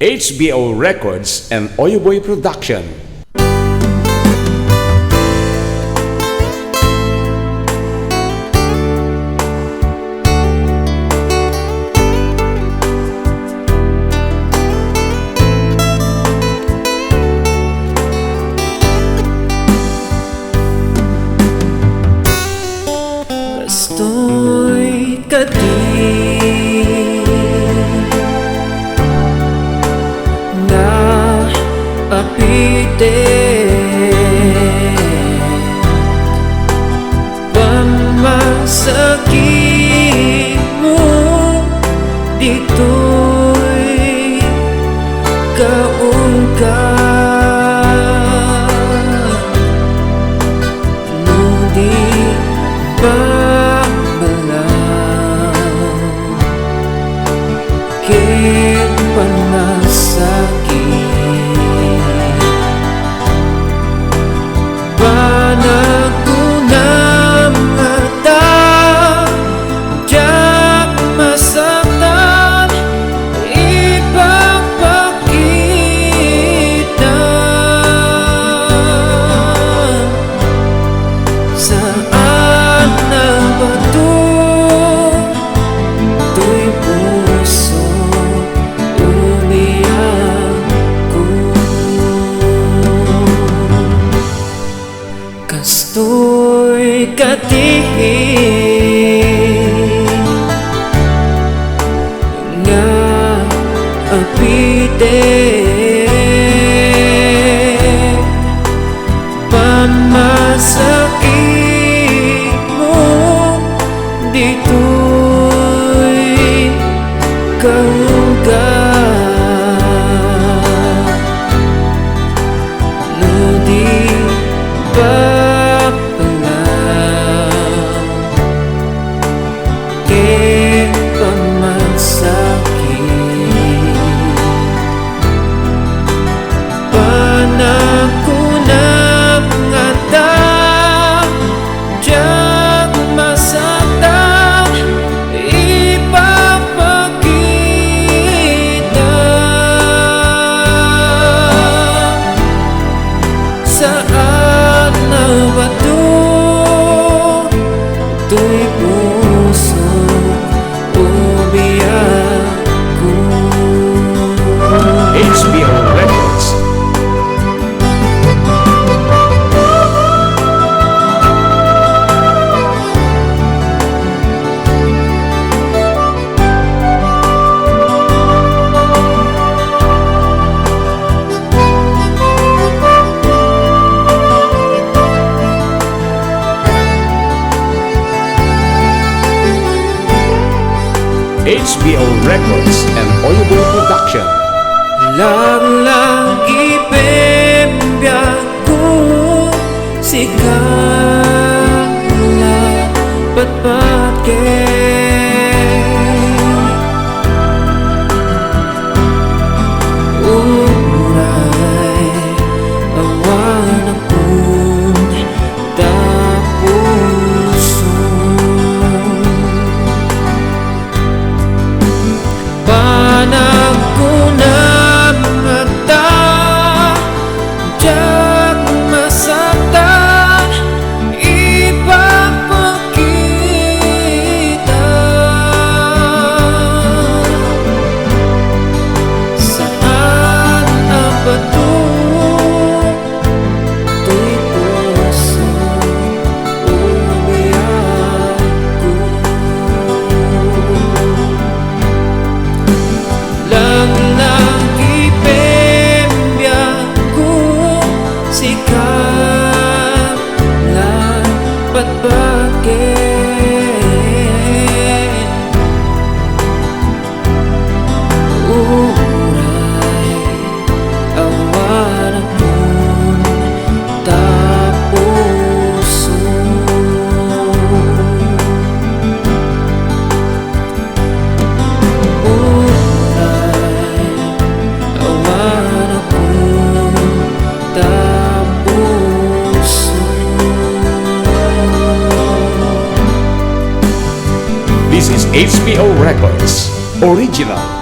HBO Records and Oyoboy Production. Gusto'y kating na apitin pamasakit mo dito'y kaungkat no di ba panasakit panagunang mata jak masaktan ipapakita saan na ba to to'y puso Gusto'y katiin nga apitin pamasakit mo dito'y kaungkat no di ba saan na ba to to'y puso umiyak ko HBO Records. HBO Records and Oyoboy Production. Lagi pembiakku sikala pat-pat ke uray awan akong tapuso panagunang mata jak masaktan ipapakita saan na ba to to'y puso umiyak ko lagi pembiakku sikala patpakin uray awan akong tapuso This is HBO Records, original.